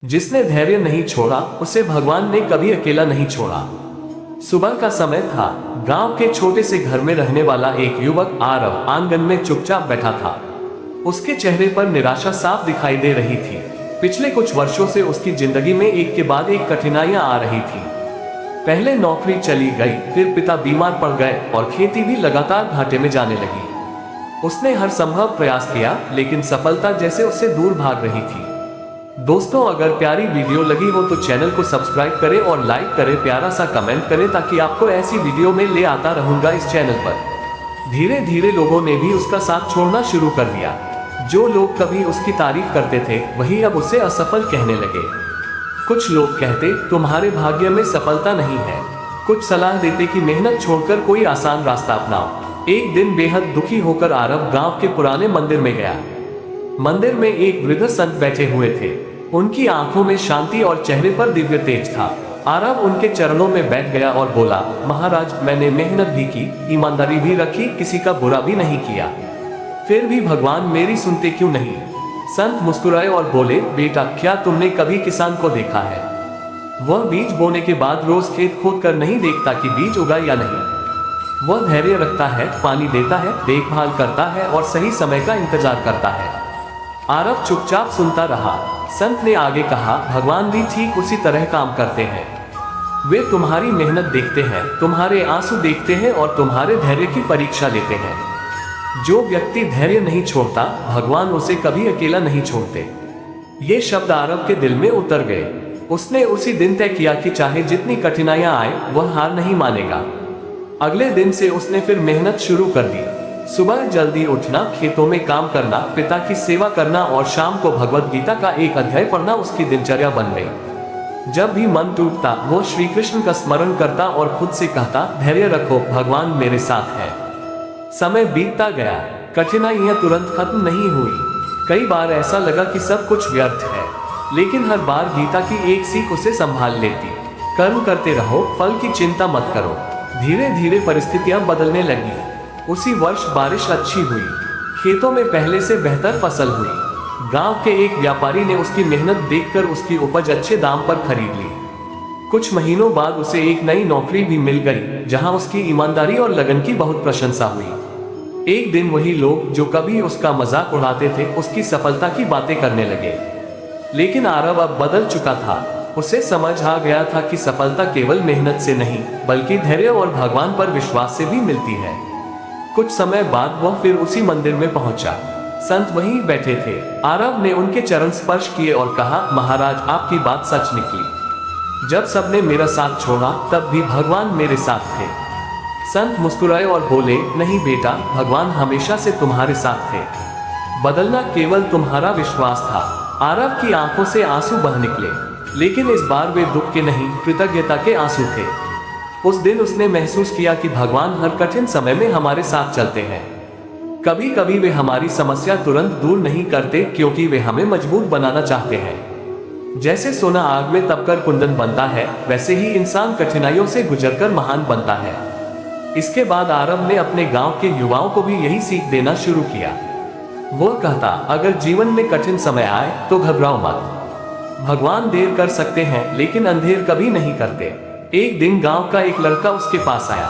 जिसने धैर्य नहीं छोड़ा उसे भगवान ने कभी अकेला नहीं छोड़ा। सुबह का समय था। गांव के छोटे से घर में रहने वाला एक युवक आरव आंगन में चुपचाप बैठा था। उसके चेहरे पर निराशा साफ दिखाई दे रही थी। पिछले कुछ वर्षों से उसकी जिंदगी में एक के बाद एक कठिनाइयां आ रही थी। पहले नौकरी चली गई, फिर पिता बीमार पड़ गए और खेती भी लगातार घाटे में जाने लगी। उसने हर संभव प्रयास किया, लेकिन सफलता जैसे उससे दूर भाग रही थी। दोस्तों, अगर प्यारी वीडियो लगी हो तो चैनल को सब्सक्राइब करें और लाइक करें, प्यारा सा कमेंट करें ताकि आपको ऐसी वीडियो में ले आता रहूंगा इस चैनल पर। धीरे धीरे लोगों ने भी उसका साथ छोड़ना शुरू कर दिया। जो लोग कभी उसकी तारीफ करते थे वही अब उसे असफल कहने लगे। कुछ लोग कहते तुम्हारे भाग्य में सफलता नहीं है। कुछ सलाह देते कि मेहनत छोड़कर कोई आसान रास्ता अपनाओ। एक दिन बेहद दुखी होकर आरव गांव के पुराने मंदिर में गया। मंदिर में एक वृद्ध संत बैठे हुए थे। उनकी आंखों में शांति और चेहरे पर दिव्य तेज था। आरव उनके चरणों में बैठ गया और बोला, महाराज, मैंने मेहनत भी की, ईमानदारी भी रखी, किसी का बुरा भी नहीं किया, फिर भी भगवान मेरी सुनते क्यों नहीं? संत मुस्कुराए और बोले, बेटा, क्या तुमने कभी किसान को देखा है? वह बीज बोने के बाद रोज खेत खोद कर नहीं देखता कि बीज उगा या नहीं। वह धैर्य रखता है, पानी देता है, देखभाल करता है और सही समय का इंतजार करता है। आरव चुपचाप सुनता रहा। संत ने आगे कहा, भगवान भी ठीक उसी तरह काम करते हैं। वे तुम्हारी मेहनत देखते हैं, तुम्हारे आंसू देखते हैं और तुम्हारे धैर्य की परीक्षा लेते हैं। जो व्यक्ति धैर्य नहीं छोड़ता, भगवान उसे कभी अकेला नहीं छोड़ते। ये शब्द आरव के दिल में उतर गए। उसने उसी दिन तय किया कि चाहे जितनी कठिनाइयां आए, वह हार नहीं मानेगा। अगले दिन से उसने फिर मेहनत शुरू कर दी। सुबह जल्दी उठना, खेतों में काम करना, पिता की सेवा करना और शाम को भगवत गीता का एक अध्याय पढ़ना उसकी दिनचर्या बन गई। जब भी मन टूटता, वो श्री कृष्ण का स्मरण करता और खुद से कहता, धैर्य रखो, भगवान मेरे साथ है। समय बीतता गया, कठिनाइयां तुरंत खत्म नहीं हुई। कई बार ऐसा लगा कि सब कुछ व्यर्थ है, लेकिन हर बार गीता की एक सीख उसे संभाल लेती। कर्म करते रहो, फल की चिंता मत करो। धीरे धीरे परिस्थितियां बदलने लगी। उसी वर्ष बारिश अच्छी हुई, खेतों में पहले से बेहतर फसल हुई। गांव के एक व्यापारी ने उसकी मेहनत देखकर उसकी उपज अच्छे दाम पर खरीद ली। कुछ महीनों बाद उसे एक नई नौकरी भी मिल गई, जहां उसकी ईमानदारी और लगन की बहुत प्रशंसा हुई। एक दिन वही लोग जो कभी उसका मजाक उड़ाते थे, उसकी सफलता की बातें करने लगे। लेकिन आरव अब बदल चुका था। उसे समझ आ गया था कि सफलता केवल मेहनत से नहीं, बल्कि धैर्य और भगवान पर विश्वास से भी मिलती है। कुछ समय बाद वह फिर उसी मंदिर में पहुंचा। संत वहीं बैठे थे। आरव ने उनके चरण स्पर्श किए और कहा, महाराज, आपकी बात सच निकली। जब सबने मेरा साथ छोड़ा, तब भी भगवान मेरे साथ थे। संत मुस्कुराए और बोले, नहीं बेटा, भगवान हमेशा से तुम्हारे साथ थे। बदलना केवल तुम्हारा विश्वास था। आरव की आंखों से आंसू बह निकले, लेकिन इस बार वे दुख के नहीं, कृतज्ञता के आंसू थे। उस दिन उसने महसूस किया कि भगवान हर कठिन समय में हमारे साथ चलते हैं। कभी कभी वे हमारी समस्या तुरंत दूर नहीं करते, क्योंकि वे हमें मजबूत बनाना चाहते हैं। जैसे सोना आग में तपकर कुंदन बनता है, वैसे ही इंसान कठिनाइयों से गुजरकर महान बनता है। इसके बाद आरव ने अपने गांव के युवाओं को भी यही सीख देना शुरू किया। वो कहता, अगर जीवन में कठिन समय आए तो घबराओ मत। भगवान देर कर सकते हैं, लेकिन अंधेर कभी नहीं करते। एक दिन गांव का एक लड़का उसके पास आया।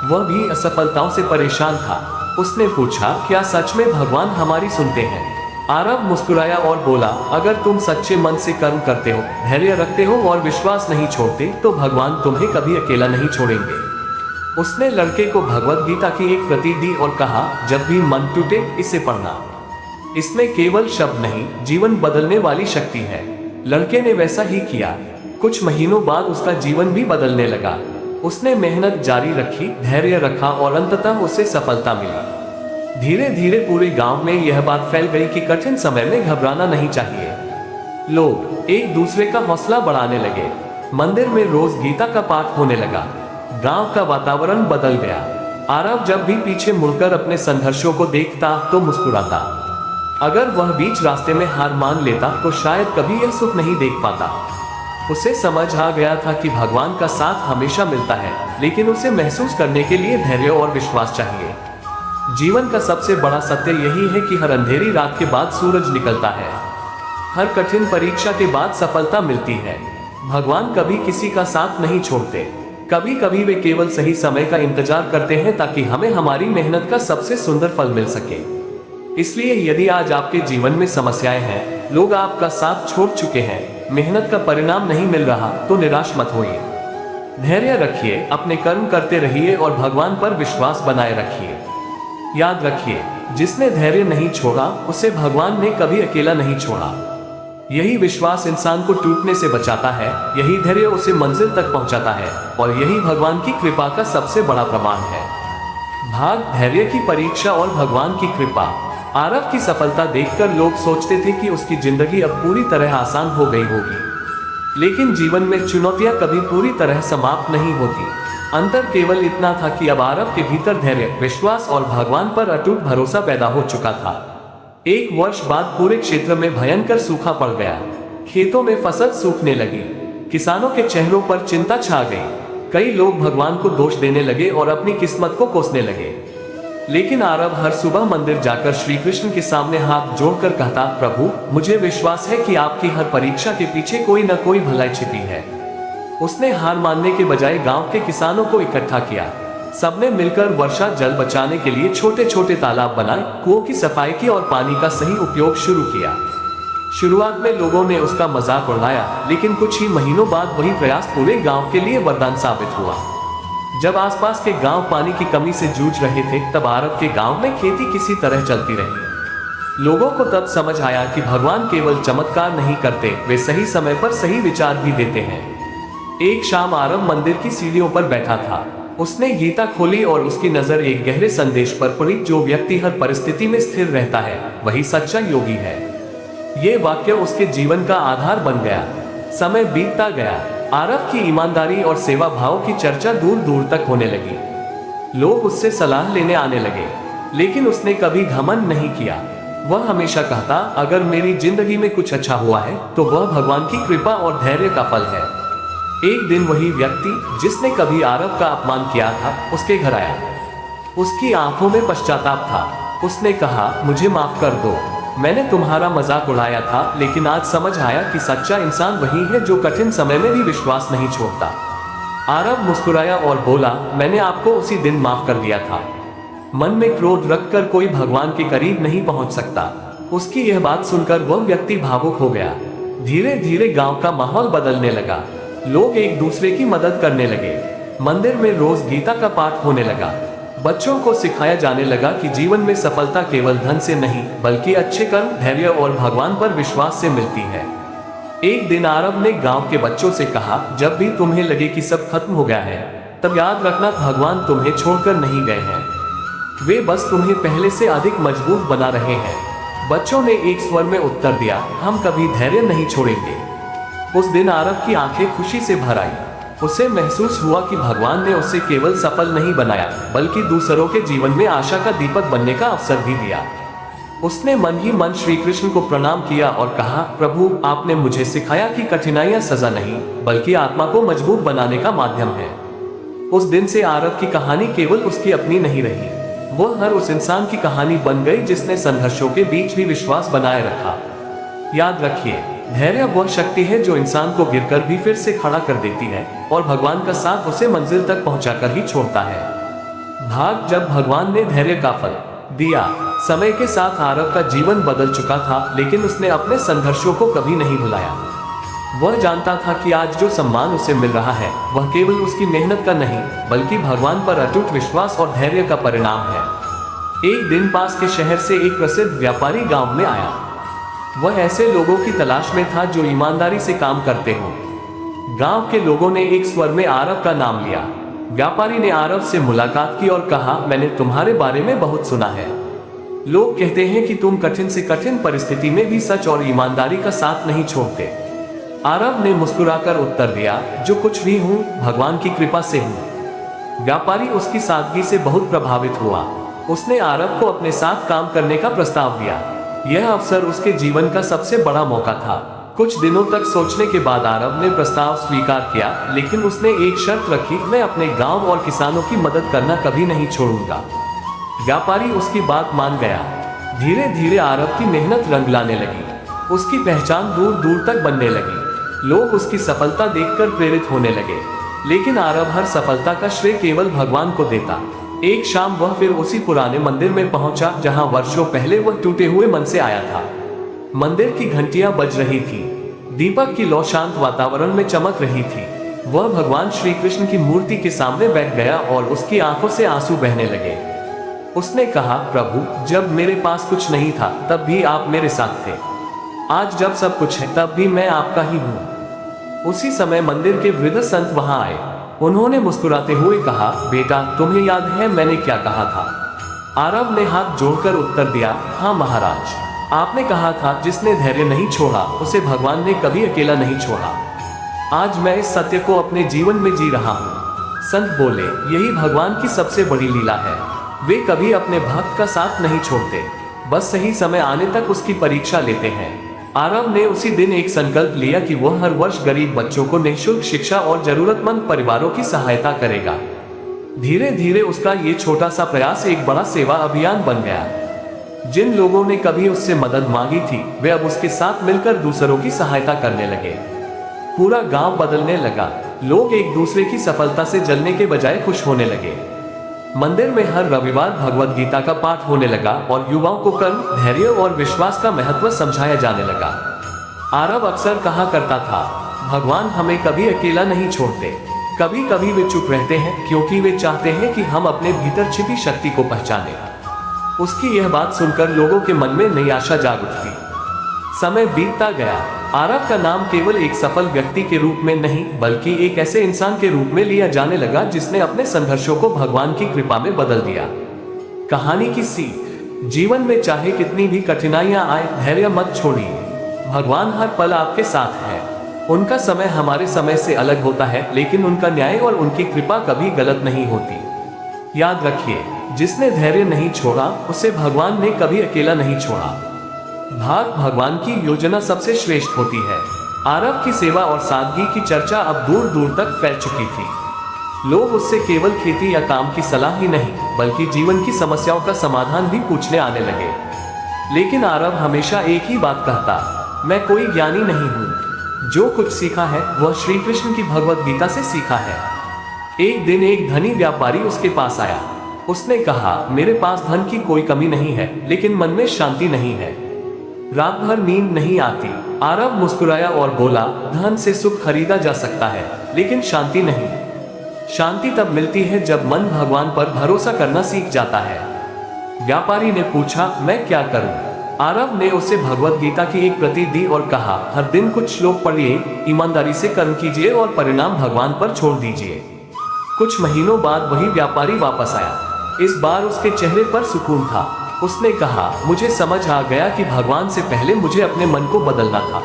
वह भी असफलताओं से परेशान था। उसने पूछा, क्या सच में भगवान हमारी सुनते हैं? आरव मुस्कुराया और बोला, अगर तुम सच्चे मन से कर्म करते हो, धैर्य रखते हो और विश्वास नहीं छोड़ते, तो भगवान तुम्हें कभी अकेला नहीं छोड़ेंगे। उसने लड़के को भगवत गीता की एक प्रति दी और कहा, जब भी मन टूटे, इसे पढ़ना। इसमें केवल शब्द नहीं, जीवन बदलने वाली शक्ति है। लड़के ने वैसा ही किया। कुछ महीनों बाद उसका जीवन भी बदलने लगा। उसने मेहनत जारी रखी, धैर्य रखा और अंततः उसे सफलता मिली। धीरे धीरे पूरे गांव में यह बात फैल गई कि कठिन समय में घबराना नहीं चाहिए। लोग एक दूसरे का हौसला बढ़ाने लगे। मंदिर में रोज गीता का पाठ होने लगा। गांव का वातावरण बदल गया। आरव जब भी पीछे मुड़कर अपने संघर्षों को देखता तो मुस्कुराता। अगर वह बीच रास्ते में हार मान लेता तो शायद कभी यह सुख नहीं देख पाता। उसे समझ आ गया था कि भगवान का साथ हमेशा मिलता है, लेकिन उसे महसूस करने के लिए धैर्य और विश्वास चाहिए। जीवन का सबसे बड़ा सत्य यही है कि हर अंधेरी रात के बाद सूरज निकलता है। हर कठिन परीक्षा के बाद सफलता मिलती है। भगवान कभी किसी का साथ नहीं छोड़ते। कभी कभी वे केवल सही समय का इंतजार करते हैं ताकि हमें हमारी मेहनत का सबसे सुंदर फल मिल सके। इसलिए यदि आज आपके जीवन में समस्याएं हैं, लोग आपका साथ छोड़ चुके हैं, मेहनत का परिणाम नहीं मिल रहा, तो निराश मत होइए। धैर्य रखिए, अपने कर्म करते रहिए और भगवान पर विश्वास बनाए रखिए। याद रखिए, जिसने धैर्य नहीं छोड़ा उसे भगवान ने कभी अकेला नहीं छोड़ा। यही विश्वास इंसान को टूटने से बचाता है, यही धैर्य उसे मंजिल तक पहुंचाता है और यही भगवान की कृपा का सबसे बड़ा प्रमाण है। भाग, धैर्य की परीक्षा और भगवान की कृपा। आरव की सफलता देखकर लोग सोचते थे कि उसकी जिंदगी अब पूरी तरह आसान हो गई होगी, लेकिन जीवन में चुनौतियां कभी पूरी तरह समाप्त नहीं होती। अंतर केवल इतना था कि अब आरव के भीतर धैर्य, विश्वास और भगवान पर अटूट भरोसा पैदा हो चुका था। एक वर्ष बाद पूरे क्षेत्र में भयंकर सूखा पड़ गया। खेतों में फसल सूखने लगी, किसानों के चेहरों पर चिंता छा गई। कई लोग भगवान को दोष देने लगे और अपनी किस्मत को कोसने लगे। लेकिन आरव हर सुबह मंदिर जाकर श्री कृष्ण के सामने हाथ जोड़कर कहता, प्रभु, मुझे विश्वास है कि आपकी हर परीक्षा के पीछे कोई न कोई भलाई छिपी है। उसने हार मानने के बजाय गांव के किसानों को इकट्ठा किया। सबने मिलकर वर्षा जल बचाने के लिए छोटे छोटे तालाब बनाए, कुओं की सफाई की और पानी का सही उपयोग शुरू किया। शुरुआत में लोगों ने उसका मजाक उड़ाया, लेकिन कुछ ही महीनों बाद वही प्रयास पूरे गांव के लिए वरदान साबित हुआ। जब आसपास के गांव पानी की कमी से जूझ रहे थे, तब आरव के गांव में खेती किसी तरह चलती रही। लोगों को तब समझ आया कि भगवान केवल चमत्कार नहीं करते, वे सही समय पर सही विचार भी देते हैं। एक शाम आरव मंदिर की सीढ़ियों पर बैठा था। उसने गीता खोली और उसकी नजर एक गहरे संदेश पर पड़ी, जो व्यक्ति हर परिस्थिति में स्थिर रहता है वही सच्चा योगी है। ये वाक्य उसके जीवन का आधार बन गया। समय बीतता गया, आरव की ईमानदारी और सेवा भाव की चर्चा दूर दूर तक होने लगी। लोग उससे सलाह लेने आने लगे, लेकिन उसने कभी घमंड नहीं किया। वह हमेशा कहता, अगर मेरी जिंदगी में कुछ अच्छा हुआ है तो वह भगवान की कृपा और धैर्य का फल है। एक दिन वही व्यक्ति जिसने कभी आरव का अपमान किया था, उसके घर आया। उसकी आंखों में पश्चाताप था। उसने कहा, मुझे माफ कर दो, मैंने तुम्हारा मजाक उड़ाया था, लेकिन आज समझ आया कि सच्चा इंसान वही है जो कठिन समय में भी विश्वास नहीं छोड़ता। आरव मुस्कुराया और बोला, मैंने आपको उसी दिन माफ कर दिया था। मन में क्रोध रखकर कोई भगवान के करीब नहीं पहुंच सकता। उसकी यह बात सुनकर वह व्यक्ति भावुक हो गया। धीरे धीरे गांव का माहौल बदलने लगा। लोग एक दूसरे की मदद करने लगे। मंदिर में रोज गीता का पाठ होने लगा। बच्चों को सिखाया जाने लगा कि जीवन में सफलता केवल धन से नहीं, बल्कि अच्छे कर्म, धैर्य और भगवान पर विश्वास से मिलती है। एक दिन आरव ने गांव के बच्चों से कहा, जब भी तुम्हें लगे कि सब खत्म हो गया है, तब याद रखना भगवान तुम्हें छोड़कर नहीं गए हैं। वे बस तुम्हें पहले से अधिक मजबूत बना रहे हैं। बच्चों ने एक स्वर में उत्तर दिया, हम कभी धैर्य नहीं छोड़ेंगे। उस दिन आरव की आंखें खुशी से भर आई। उसे महसूस हुआ कि भगवान ने उसे केवल सफल नहीं बनाया, बल्कि दूसरों के जीवन में आशा का दीपक बनने का अवसर भी दिया। उसने मन ही मन श्री कृष्ण को प्रणाम किया और कहा, प्रभु, आपने मुझे सिखाया कि कठिनाइयां सजा नहीं, बल्कि आत्मा को मजबूत बनाने का माध्यम है। उस दिन से आरव की कहानी केवल उसकी अपनी नहीं रही, वह हर उस इंसान की कहानी बन गई जिसने संघर्षों के बीच भी विश्वास बनाए रखा। याद रखिए, धैर्य वह शक्ति है जो इंसान को गिरकर भी फिर से खड़ा कर देती है और भगवान का साथ उसे मंजिल तक पहुंचाकर ही छोड़ता है। भाग, जब भगवान ने धैर्य का फल दिया। समय के साथ आरव का जीवन बदल चुका था, लेकिन उसने अपने संघर्षों को कभी नहीं भुलाया। वह जानता था कि आज जो सम्मान उसे मिल रहा है वह केवल उसकी मेहनत का नहीं, बल्कि भगवान पर अटूट विश्वास और धैर्य का परिणाम है। एक दिन पास के शहर से एक प्रसिद्ध व्यापारी गांव में आया। वह ऐसे लोगों की तलाश में था जो ईमानदारी से काम करते हो। गांव के लोगों ने एक स्वर में आरव का नाम लिया। व्यापारी ने आरव से मुलाकात की और कहा, मैंने तुम्हारे बारे में बहुत सुना है। लोग कहते हैं कि तुम कठिन से कठिन परिस्थिति में भी सच और ईमानदारी का साथ नहीं छोड़ते। आरव ने मुस्कुराकर उत्तर दिया, जो कुछ भी हूँ भगवान की कृपा से हूँ। व्यापारी उसकी सादगी से बहुत प्रभावित हुआ। उसने आरव को अपने साथ काम करने का प्रस्ताव दिया। यह अवसर उसके जीवन का सबसे बड़ा मौका था। कुछ दिनों तक सोचने के बाद आरव ने प्रस्ताव स्वीकार किया, लेकिन उसने एक शर्त रखी, मैं अपने गांव और किसानों की मदद करना कभी नहीं छोड़ूंगा। व्यापारी उसकी बात मान गया। धीरे धीरे आरव की मेहनत रंग लाने लगी। उसकी पहचान दूर दूर तक बनने लगी। लोग उसकी सफलता देखकर प्रेरित होने लगे, लेकिन आरव हर सफलता का श्रेय केवल भगवान को देता। एक शाम वह फिर उसी पुराने मंदिर में पहुंचा जहां वर्षों पहले वह टूटे हुए मन से आया था। मंदिर की घंटियां बज रही थी, दीपक की लौ शांत वातावरण में चमक रही थी। वह भगवान श्री कृष्ण की मूर्ति के सामने बैठ गया और उसकी आंखों से आंसू बहने लगे। उसने कहा, प्रभु, जब मेरे पास कुछ नहीं था तब भी आप मेरे साथ थे। आज जब सब कुछ है तब भी मैं आपका ही हूँ। उसी समय मंदिर के वृद्ध संत वहां आए। उन्होंने मुस्कुराते हुए कहा, बेटा, तुम्हें याद है मैंने क्या कहा था? आरव ने हाथ जोड़कर उत्तर दिया, हाँ महाराज, आपने कहा था जिसने धैर्य नहीं छोड़ा उसे भगवान ने कभी अकेला नहीं छोड़ा। आज मैं इस सत्य को अपने जीवन में जी रहा हूँ। संत बोले, यही भगवान की सबसे बड़ी लीला है। वे कभी अपने भक्त का साथ नहीं छोड़ते, बस सही समय आने तक उसकी परीक्षा लेते हैं। आरव ने उसी दिन एक संकल्प लिया कि वह हर वर्ष गरीब बच्चों को निःशुल्क शिक्षा और जरूरतमंद परिवारों की सहायता करेगा। धीरे धीरे उसका ये छोटा सा प्रयास एक बड़ा सेवा अभियान बन गया। जिन लोगों ने कभी उससे मदद मांगी थी वे अब उसके साथ मिलकर दूसरों की सहायता करने लगे। पूरा गांव बदलने लगा। लोग एक दूसरे की सफलता से जलने के बजाय खुश होने लगे। मंदिर में हर रविवार भगवत गीता का पाठ होने लगा और युवाओं को कर्म, धैर्य और विश्वास का महत्व समझाया जाने लगा। आरव अक्सर कहा करता था, भगवान हमें कभी अकेला नहीं छोड़ते। कभी कभी वे चुप रहते हैं क्योंकि वे चाहते हैं कि हम अपने भीतर छिपी शक्ति को पहचानें। उसकी यह बात सुनकर लोगों के मन में नई आशा जाग उठती। समय बीतता गया। आरव का नाम केवल एक सफल व्यक्ति के रूप में नहीं बल्कि एक ऐसे इंसान के रूप में लिया जाने लगा जिसने अपने संघर्षों को भगवान की कृपा में बदल दिया। कहानी की सीख, जीवन में चाहे कितनी भी कठिनाइयां आए, धैर्य मत छोड़िए। भगवान हर पल आपके साथ है। उनका समय हमारे समय से अलग होता है, लेकिन उनका न्याय और उनकी कृपा कभी गलत नहीं होती। याद रखिए, जिसने धैर्य नहीं छोड़ा उसे भगवान ने कभी अकेला नहीं छोड़ा। भगवान की योजना सबसे श्रेष्ठ होती है। आरव की सेवा और सादगी की चर्चा अब दूर दूर तक फैल चुकी थी। लोग उससे केवल खेती या काम की सलाह ही नहीं बल्कि जीवन की समस्याओं का समाधान भी पूछने आने लगे। लेकिन आरव हमेशा एक ही बात कहता, मैं कोई ज्ञानी नहीं हूँ। जो कुछ सीखा है वह श्री कृष्ण की भगवत गीता से सीखा है। एक दिन एक धनी व्यापारी उसके पास आया। उसने कहा, मेरे पास धन की कोई कमी नहीं है, लेकिन मन में शांति नहीं है। रात भर नींद नहीं आती। आरव मुस्कुराया और बोला, धन से सुख खरीदा जा सकता है, लेकिन शांति नहीं। शांति तब मिलती है जब मन भगवान पर भरोसा करना सीख जाता है। व्यापारी ने पूछा, मैं क्या करूं? आरव ने उसे भगवत गीता की एक प्रति दी और कहा, हर दिन कुछ श्लोक पढ़िए, ईमानदारी से कर्म कीजिए और परिणाम भगवान पर छोड़ दीजिए। कुछ महीनों बाद वही व्यापारी वापस आया। इस बार उसके चेहरे पर सुकून था। उसने कहा, मुझे समझ आ गया कि भगवान से पहले मुझे अपने मन को बदलना था।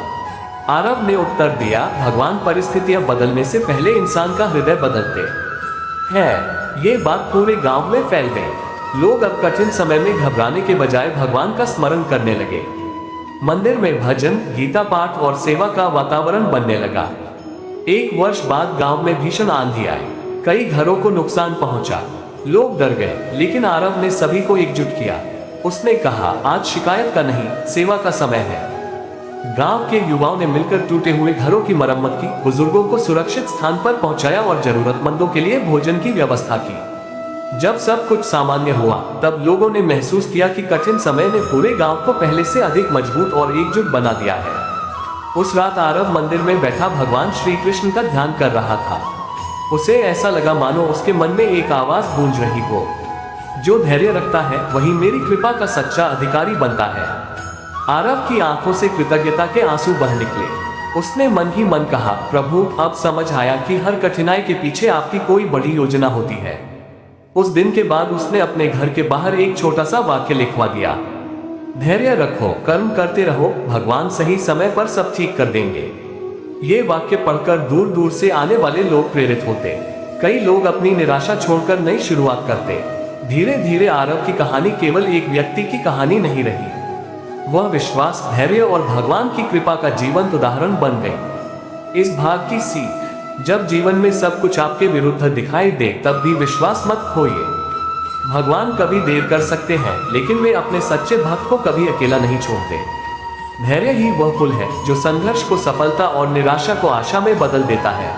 आरव ने उत्तर दिया, भगवान परिस्थितियां बदलने से पहले इंसान का हृदय बदलते हैं। ये बात पूरे गांव में फैल गई। लोग अब कठिन समय में घबराने के बजाय भगवान का स्मरण करने लगे। मंदिर में भजन, गीता पाठ और सेवा का वातावरण बनने लगा। एक वर्ष बाद गांव में भीषण आंधी आई। कई घरों को नुकसान पहुंचा। लोग डर गए, लेकिन आरव ने सभी को एकजुट किया। उसने कहा, आज शिकायत का नहीं, सेवा का समय है। गांव के युवाओं ने मिलकर टूटे हुए घरों की मरम्मत की, बुजुर्गों को सुरक्षित स्थान पर पहुंचाया और जरूरतमंदों के लिए भोजन की व्यवस्था की। जब सब कुछ सामान्य हुआ तब लोगों ने महसूस किया कि कठिन समय ने पूरे गांव को पहले से अधिक मजबूत और एकजुट बना दिया है। उस रात आरव मंदिर में बैठा भगवान श्री कृष्ण का ध्यान कर रहा था। उसे ऐसा लगा मानो उसके मन में एक आवाज गूंज रही हो, जो धैर्य रखता है वही मेरी कृपा का सच्चा अधिकारी बनता है। आरव की आंखों से कृतज्ञता के आंसू बह निकले। उसने मन ही मन कहा, प्रभु, अब समझ आया कि हर कठिनाई के पीछे आपकी कोई बड़ी योजना होती है। उस दिन के बाद उसने अपने घर के बाहर एक छोटा सा वाक्य लिखवा दिया, धैर्य रखो, कर्म करते रहो, भगवान सही समय पर सब ठीक कर देंगे। ये वाक्य पढ़कर दूर दूर से आने वाले लोग प्रेरित होते। कई लोग अपनी निराशा छोड़कर नई शुरुआत करते। धीरे धीरे आरव की कहानी केवल एक व्यक्ति की कहानी नहीं रही, वह विश्वास, धैर्य और भगवान की कृपा का जीवंत उदाहरण बन गई। इस भाग की सीख, जब जीवन में सब कुछ आपके विरुद्ध दिखाई दे तब भी विश्वास मत खोइए। भगवान कभी देर कर सकते हैं, लेकिन वे अपने सच्चे भक्त को कभी अकेला नहीं छोड़ते। धैर्य ही वह पुल है जो संघर्ष को सफलता और निराशा को आशा में बदल देता है।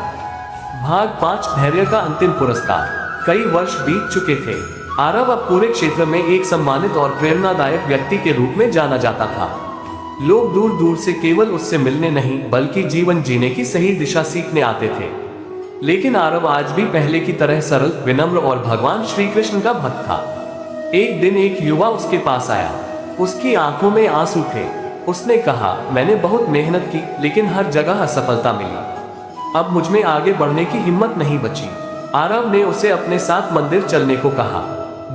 भाग 5, धैर्य का अंतिम पुरस्कार। कई वर्ष बीत चुके थे। आरव अब पूरे क्षेत्र में एक सम्मानित और प्रेरणादायक व्यक्ति के रूप में जाना जाता था। लोग दूर दूर से केवल उससे मिलने नहीं बल्कि जीवन जीने की सही दिशा सीखने आते थे। लेकिन आरव आज भी पहले की तरह सरल, विनम्र और भगवान श्री कृष्ण का भक्त था। एक दिन एक युवा उसके पास आया। उसकी आंखों में आंसू थे। उसने कहा, मैंने बहुत मेहनत की लेकिन हर जगह असफलता मिली। अब मुझ में आगे बढ़ने की हिम्मत नहीं बची। आरव ने उसे अपने साथ मंदिर चलने को कहा।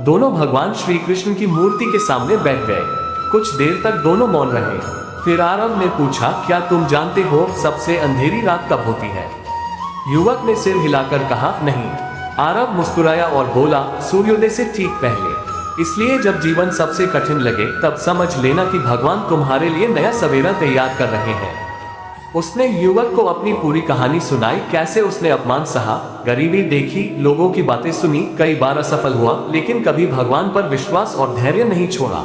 दोनों भगवान श्री कृष्ण की मूर्ति के सामने बैठ गए। कुछ देर तक दोनों मौन रहे। फिर आरव ने पूछा, क्या तुम जानते हो सबसे अंधेरी रात कब होती है? युवक ने सिर हिलाकर कहा, नहीं। आरव मुस्कुराया और बोला, सूर्योदय से ठीक पहले। इसलिए जब जीवन सबसे कठिन लगे तब समझ लेना कि भगवान तुम्हारे लिए नया सवेरा तैयार कर रहे हैं। उसने युवक को अपनी पूरी कहानी सुनाई, कैसे उसने अपमान सहा, गरीबी देखी, लोगों की बातें सुनी, कई बार असफल हुआ लेकिन कभी भगवान पर विश्वास और धैर्य नहीं छोड़ा।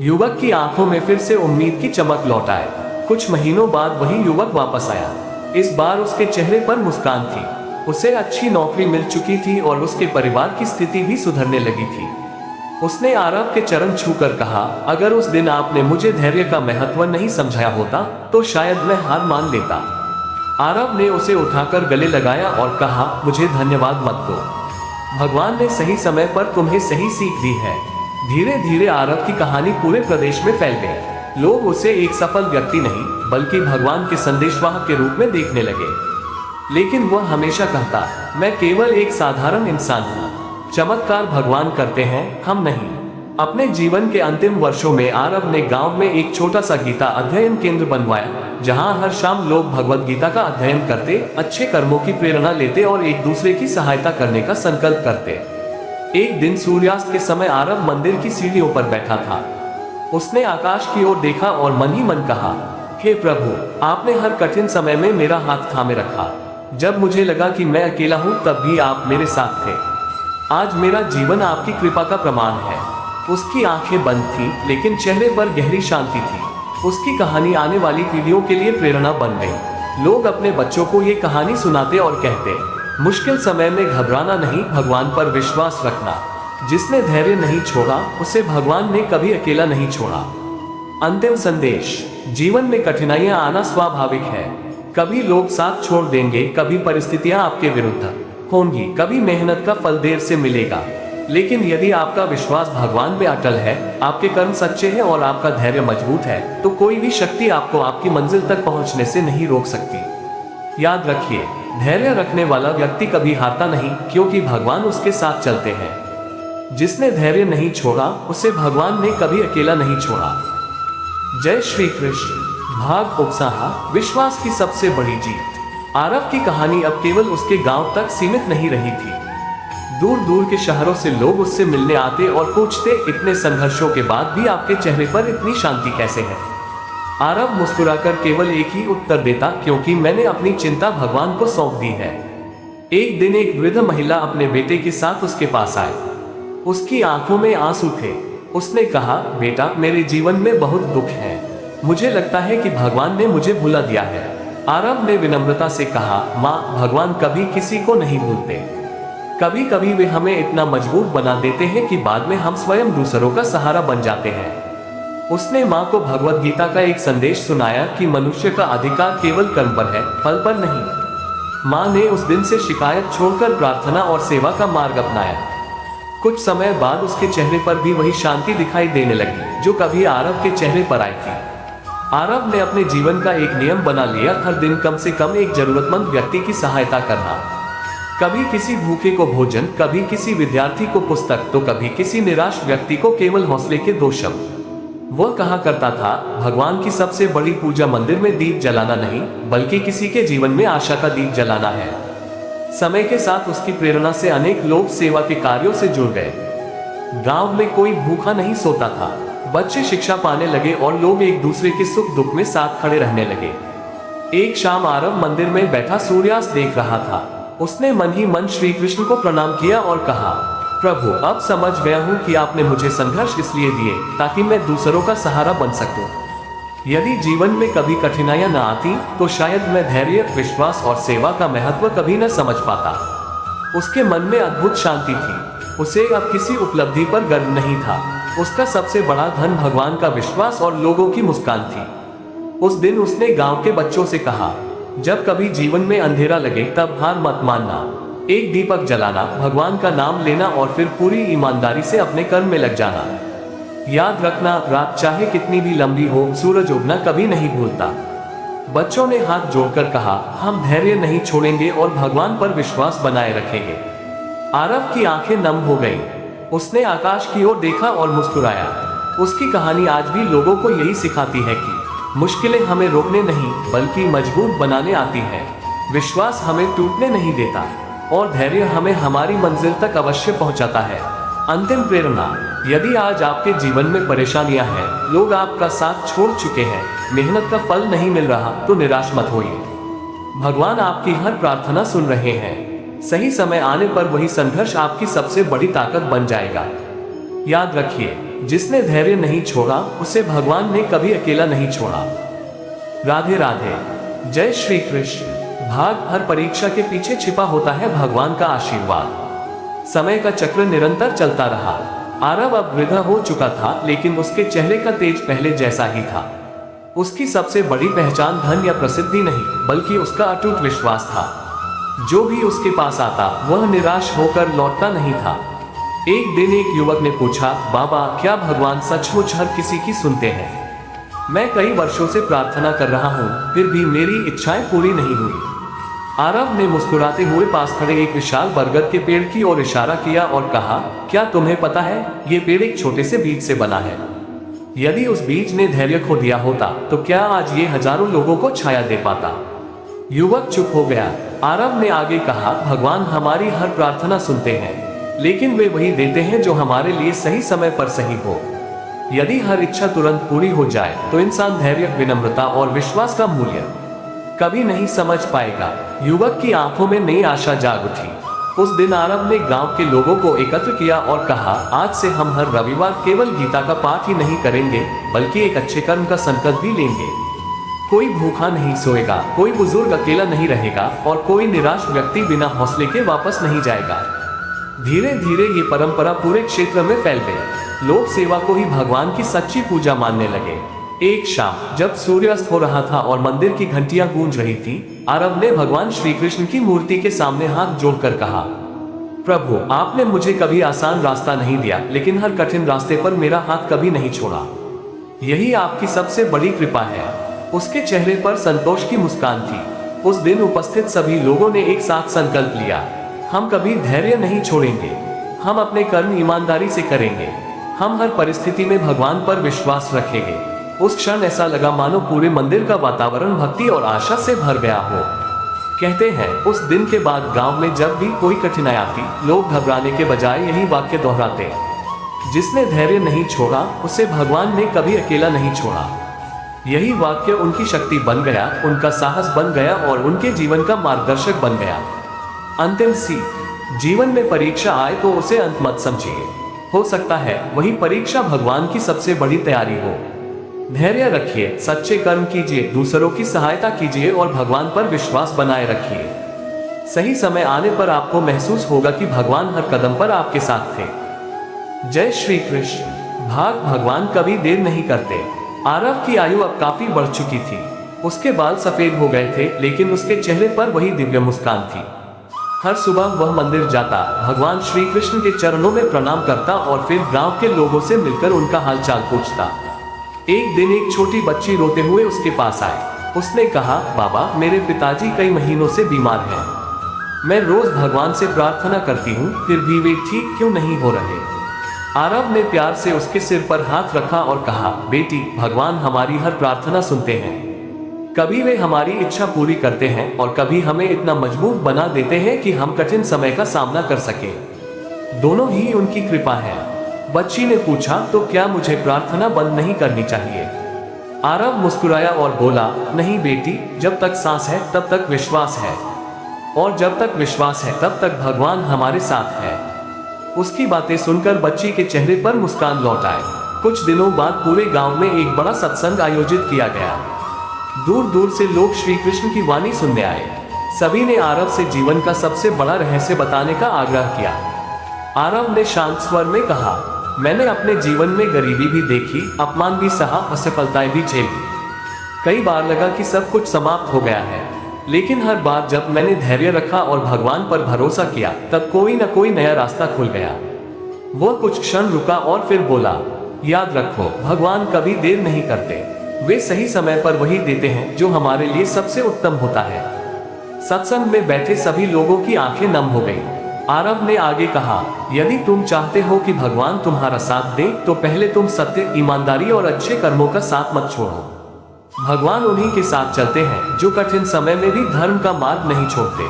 युवक की आंखों में फिर से उम्मीद की चमक लौट आई। कुछ महीनों बाद वही युवक वापस आया। इस बार उसके चेहरे पर मुस्कान थी। उसे अच्छी नौकरी मिल चुकी थी और उसके परिवार की स्थिति भी सुधरने लगी थी। उसने आरव के चरण छूकर कहा, अगर उस दिन आपने मुझे धैर्य का महत्व नहीं समझाया होता तो शायद मैं हार मान लेता। आरव ने उसे उठाकर गले लगाया और कहा, मुझे धन्यवाद मत दो। भगवान ने सही समय पर तुम्हें सही सीख दी है। धीरे धीरे आरव की कहानी पूरे प्रदेश में फैल गई। लोग उसे एक सफल व्यक्ति नहीं बल्कि भगवान के संदेशवाहक के रूप में देखने लगे। लेकिन वह हमेशा कहता, मैं केवल एक साधारण इंसान हूँ। चमत्कार भगवान करते हैं, हम नहीं। अपने जीवन के अंतिम वर्षों में आरव ने गांव में एक छोटा सा गीता अध्ययन केंद्र बनवाया, जहां हर शाम लोग भगवत गीता का अध्ययन करते, अच्छे कर्मों की प्रेरणा लेते और एक दूसरे की सहायता करने का संकल्प करते। एक दिन सूर्यास्त के समय आरव मंदिर की सीढ़ियों पर बैठा था। उसने आकाश की ओर देखा और मन ही मन कहा, हे प्रभु, आपने हर कठिन समय में मेरा हाथ थामे रखा। जब मुझे लगा कि मैं अकेला हूँ तब भी आप मेरे साथ थे। आज मेरा जीवन आपकी कृपा का प्रमाण है। उसकी आंखें बंद थीं, लेकिन चेहरे पर गहरी शांति थी। उसकी कहानी आने वाली पीढ़ियों के लिए प्रेरणा बन गई। लोग अपने बच्चों को ये कहानी सुनाते और कहते, मुश्किल समय में घबराना नहीं, भगवान पर विश्वास रखना। जिसने धैर्य नहीं छोड़ा उसे भगवान ने कभी अकेला नहीं छोड़ा। अंतिम संदेश, जीवन में कठिनाइयां आना स्वाभाविक है। कभी लोग साथ छोड़ देंगे, कभी परिस्थितियां आपके विरुद्ध होंगी, कभी मेहनत का फल देर से मिलेगा। लेकिन यदि आपका विश्वास भगवान में अटल है, आपके कर्म सच्चे हैं और आपका धैर्य मजबूत है, तो कोई भी शक्ति आपको आपकी मंजिल तक पहुंचने से नहीं रोक सकती। याद रखिए, धैर्य रखने वाला व्यक्ति कभी हारता नहीं, क्योंकि भगवान उसके साथ चलते हैं। जिसने धैर्य नहीं छोड़ा उसे भगवान ने कभी अकेला नहीं छोड़ा। जय श्री कृष्ण। भाग उपसाहा, विश्वास की सबसे बड़ी जीत। आरव की कहानी अब केवल उसके गांव तक सीमित नहीं रही थी। दूर दूर के शहरों से लोग उससे मिलने आते और पूछते, इतने संघर्षों के बाद भी आपके चेहरे पर इतनी शांति कैसे है? आरव मुस्कुराकर केवल एक ही उत्तर देता, क्योंकि मैंने अपनी चिंता भगवान को सौंप दी है। एक दिन एक वृद्ध महिला अपने बेटे के साथ उसके पास आई। उसकी आंखों में आंसू थे। उसने कहा, बेटा, मेरे जीवन में बहुत दुख है। मुझे लगता है कि भगवान ने मुझे भुला दिया है। आरव ने विनम्रता से कहा, माँ, भगवान कभी किसी को नहीं भूलते। कभी कभी वे हमें इतना मजबूत बना देते हैं कि बाद में हम स्वयं दूसरों का सहारा बन जाते हैं। उसने माँ को भगवत गीता का एक संदेश सुनाया कि मनुष्य का अधिकार केवल कर्म पर है, फल पर नहीं। माँ ने उस दिन से शिकायत छोड़कर प्रार्थना और सेवा का मार्ग अपनाया। कुछ समय बाद उसके चेहरे पर भी वही शांति दिखाई देने लगी जो कभी आरव के चेहरे पर आई थी। आरव ने अपने जीवन का एक नियम बना लिया, हर दिन कम से कम एक जरूरतमंद व्यक्ति की सहायता करना। कभी किसी भूखे को भोजन, कभी किसी विद्यार्थी को पुस्तक, तो कभी किसी निराश व्यक्ति को केवल हौसले के 2 शब्द। वह कहा करता था, भगवान की सबसे बड़ी पूजा मंदिर में दीप जलाना नहीं, बल्कि किसी के जीवन में आशा का दीप जलाना है। समय के साथ उसकी प्रेरणा से अनेक लोग सेवा के कार्यों से जुड़ गए। गांव में कोई भूखा नहीं सोता था। बच्चे शिक्षा पाने लगे और लोग एक दूसरे के सुख दुख में साथ खड़े रहने लगे। एक शाम आरव मंदिर में बैठा सूर्यास्त देख रहा था। उसने मन ही मन श्री कृष्ण को प्रणाम किया और कहा, प्रभु, अब समझ गया हूँ कि आपने मुझे संघर्ष इसलिए दिए ताकि मैं दूसरों का सहारा बन सकूं। यदि जीवन में कभी कठिनाइयां न आती तो शायद मैं धैर्य, विश्वास और सेवा का महत्व कभी न समझ पाता। उसके मन में अद्भुत शांति थी। उसे अब किसी उपलब्धि पर गर्व नहीं था। उसका सबसे बड़ा धन भगवान का विश्वास और लोगों की मुस्कान थी। उस दिन उसने गांव के बच्चों से कहा, जब कभी जीवन में अंधेरा लगे तब हार मत मानना। एक दीपक जलाना, भगवान का नाम लेना और फिर पूरी ईमानदारी से अपने कर्म में लग जाना। याद रखना, रात चाहे कितनी भी लंबी हो, सूरज उगना कभी नहीं भूलता। बच्चों ने हाथ जोड़कर कहा, हम धैर्य नहीं छोड़ेंगे और भगवान पर विश्वास बनाए रखेंगे। आरव की आंखें नम हो गईं। उसने आकाश की ओर देखा और मुस्कुराया। उसकी कहानी आज भी लोगों को यही सिखाती है कि मुश्किलें हमें रोकने नहीं बल्कि मजबूत बनाने आती हैं। विश्वास हमें टूटने नहीं देता और धैर्य हमें हमारी मंजिल तक अवश्य पहुंचाता है। अंतिम प्रेरणा, यदि आज आपके जीवन में परेशानियां हैं, लोग आपका साथ छोड़ चुके हैं, मेहनत का फल नहीं मिल रहा, तो निराश मत होइए। भगवान आपकी हर प्रार्थना सुन रहे हैं। सही समय आने पर वही संघर्ष आपकी सबसे बड़ी ताकत बन जाएगा। याद रखिए, जिसने धैर्य नहीं छोड़ा उसे भगवान ने कभी अकेला नहीं छोड़ा। राधे राधे। जय श्री कृष्ण। भाग हर परीक्षा के पीछे छिपा होता है भगवान का आशीर्वाद। समय का चक्र निरंतर चलता रहा। आरव अब वृद्ध हो चुका था, लेकिन उसके चेहरे का तेज पहले जैसा ही था। उसकी सबसे बड़ी पहचान धन या प्रसिद्धि नहीं बल्कि उसका अटूट विश्वास था। जो भी उसके पास आता वह निराश होकर लौटता नहीं था। एक दिन एक युवक ने पूछा, बाबा क्या भगवान सचमुच हर किसी की सुनते हैं? मैं कई वर्षों से प्रार्थना कर रहा हूँ, फिर भी मेरी इच्छाएं पूरी नहीं हुई। आरव ने मुस्कुराते हुए पास खड़े एक विशाल बरगद के पेड़ की ओर इशारा किया और कहा, क्या तुम्हें पता है, ये पेड़ एक छोटे से बीज से बना है। यदि उस बीज ने धैर्य खो दिया होता तो क्या आज ये हजारों लोगों को छाया दे पाता? युवक चुप हो गया। आरव ने आगे कहा, भगवान हमारी हर प्रार्थना सुनते हैं, लेकिन वे वही देते हैं जो हमारे लिए सही समय पर सही हो। यदि हर इच्छा तुरंत पूरी हो जाए तो इंसान धैर्य, विनम्रता और विश्वास का मूल्य कभी नहीं समझ पाएगा। युवक की आंखों में नई आशा जाग उठी। उस दिन आरव ने गांव के लोगों को एकत्र किया और कहा, आज से हम हर रविवार केवल गीता का पाठ ही नहीं करेंगे बल्कि एक अच्छे कर्म का संकल्प भी लेंगे। कोई भूखा नहीं सोएगा, कोई बुजुर्ग अकेला नहीं रहेगा और कोई निराश व्यक्ति बिना हौसले के वापस नहीं जाएगा। धीरे धीरे ये परंपरा पूरे क्षेत्र में फैल गई। लोग सेवा को ही भगवान की सच्ची पूजा मानने लगे। एक शाम जब सूर्यास्त हो रहा था और मंदिर की घंटियां गूंज रही थी, आरव ने भगवान श्री कृष्ण की मूर्ति के सामने हाथ जोड़कर कहा, प्रभु आपने मुझे कभी आसान रास्ता नहीं दिया, लेकिन हर कठिन रास्ते पर मेरा हाथ कभी नहीं छोड़ा। यही आपकी सबसे बड़ी कृपा है। उसके चेहरे पर संतोष की मुस्कान थी। उस दिन उपस्थित सभी लोगों ने एक साथ संकल्प लिया, हम कभी धैर्य नहीं छोड़ेंगे, हम अपने कर्म ईमानदारी से करेंगे, हम हर परिस्थिति में भगवान पर विश्वास रखेंगे। उस क्षण ऐसा लगा मानो पूरे मंदिर का वातावरण भक्ति और आशा से भर गया हो। कहते हैं उस दिन के बाद गांव में जब भी कोई कठिनाई आती, लोग घबराने के बजाय यही वाक्य दोहराते, जिसने धैर्य नहीं छोड़ा उसे भगवान ने कभी अकेला नहीं छोड़ा। यही वाक्य उनकी शक्ति बन गया, उनका साहस बन गया और उनके जीवन का मार्गदर्शक बन गया। अंतिम सीख, जीवन में परीक्षा आए तो उसे अंत मत समझिए। हो सकता है वही परीक्षा भगवान की सबसे बड़ी तैयारी हो। धैर्य रखिए, सच्चे कर्म कीजिए, दूसरों की सहायता कीजिए और भगवान पर विश्वास बनाए रखिए। सही समय आने पर आपको महसूस होगा कि भगवान हर कदम पर आपके साथ थे। जय श्री कृष्ण। भाग भगवान कभी देर नहीं करते। आरव की आयु अब काफी बढ़ चुकी थी। उसके बाल सफेद हो गए थे, लेकिन उसके चेहरे पर वही दिव्य मुस्कान थी। हर सुबह वह मंदिर जाता, भगवान श्री कृष्ण के चरणों में प्रणाम करता और फिर गांव के लोगों से मिलकर उनका हालचाल पूछता। एक दिन एक छोटी बच्ची रोते हुए उसके पास आई। उसने कहा, बाबा मेरे पिताजी कई महीनों से बीमार हैं। मैं रोज भगवान से प्रार्थना करती हूँ, फिर भी वे ठीक क्यों नहीं हो रहे। आरव ने प्यार से उसके सिर पर हाथ रखा और कहा, बेटी भगवान हमारी हर प्रार्थना सुनते हैं। कभी वे हमारी इच्छा पूरी करते हैं और कभी हमें इतना मजबूत बना देते हैं कि हम कठिन समय का सामना कर सके। दोनों ही उनकी कृपा है। बच्ची ने पूछा, तो क्या मुझे प्रार्थना बंद नहीं करनी चाहिए? आरव मुस्कुराया और बोला, नहीं बेटी, जब तक सांस है तब तक विश्वास है, और जब तक विश्वास है तब तक भगवान हमारे साथ है। उसकी बातें सुनकर बच्ची के चेहरे पर मुस्कान लौट आए। कुछ दिनों बाद पूरे गांव में एक बड़ा सत्संग आयोजित किया गया। दूर दूर से लोग श्री कृष्ण की वाणी सुनने आए। सभी ने आरव से जीवन का सबसे बड़ा रहस्य बताने का आग्रह किया। आरव ने शांत स्वर में कहा, मैंने अपने जीवन में गरीबी भी देखी, अपमान भी सहा, असफलताएं भी झेली। कई बार लगा कि सब कुछ समाप्त हो गया है, लेकिन हर बार जब मैंने धैर्य रखा और भगवान पर भरोसा किया, तब कोई न कोई नया रास्ता खुल गया। वो कुछ क्षण रुका और फिर बोला, याद रखो, भगवान कभी देर नहीं करते। वे सही समय पर वही देते हैं जो हमारे लिए सबसे उत्तम होता है। सत्संग में बैठे सभी लोगों की आंखें नम हो गईं। आरव ने आगे कहा, यदि तुम चाहते हो कि भगवान तुम्हारा साथ दे, तो पहले तुम सत्य, ईमानदारी और अच्छे कर्मों का साथ मत छोड़ो। भगवान उन्हीं के साथ चलते हैं जो कठिन समय में भी धर्म का मार्ग नहीं छोड़ते।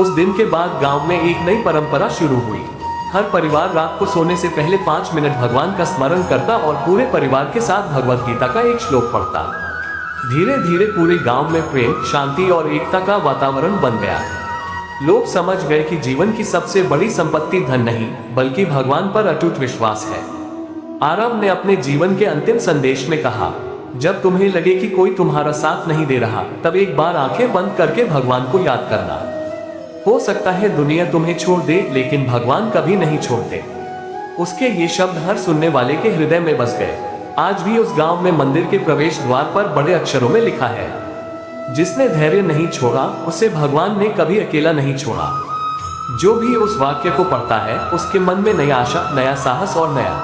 उस दिन के बाद गांव में एक नई परंपरा शुरू हुई। हर परिवार रात को सोने से पहले 5 मिनट भगवान का स्मरण करता और पूरे परिवार के साथ भगवत गीता का एक श्लोक पढ़ता। धीरे धीरे पूरे गांव में प्रेम, शांति और एकता का वातावरण बन गया। लोग समझ गए कि जीवन की सबसे बड़ी संपत्ति धन नहीं, बल्कि भगवान पर अटूट विश्वास है। आरव ने अपने जीवन के अंतिम संदेश में कहा, जब तुम्हें लगे कि कोई तुम्हारा साथ नहीं दे रहा, तब एक बार आंखें बंद करके भगवान को याद करना। हो सकता है दुनिया तुम्हें छोड़ दे, लेकिन भगवान कभी नहीं छोड़ते। उसके ये शब्द हर सुनने वाले के हृदय में बस गए। आज भी उस गांव में मंदिर के प्रवेश द्वार पर बड़े अक्षरों में लिखा है, जिसने धैर्य नहीं छोड़ा, उसे भगवान ने कभी अकेला नहीं छोड़ा। जो भी उस वाक्य को पढ़ता है, उसके मन में नई आशा, नया साहस और नया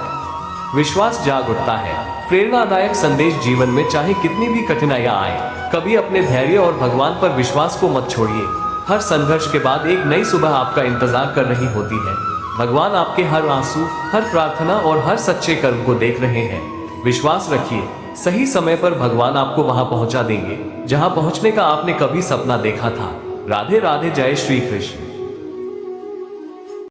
विश्वास जाग उठता है। प्रेरणादायक संदेश जीवन में चाहे कितनी भी कठिनाइयां आए, कभी अपने धैर्य और भगवान पर विश्वास को मत छोड़िए। हर संघर्ष के बाद एक नई सुबह आपका इंतजार कर रही होती है। भगवान आपके हर आंसू, हर प्रार्थना और हर सच्चे कर्म को देख रहे हैं। विश्वास रखिए, सही समय पर भगवान आपको वहां पहुंचा देंगे, जहां पहुंचने का आपने कभी सपना देखा था। राधे राधे, जय श्री कृष्ण।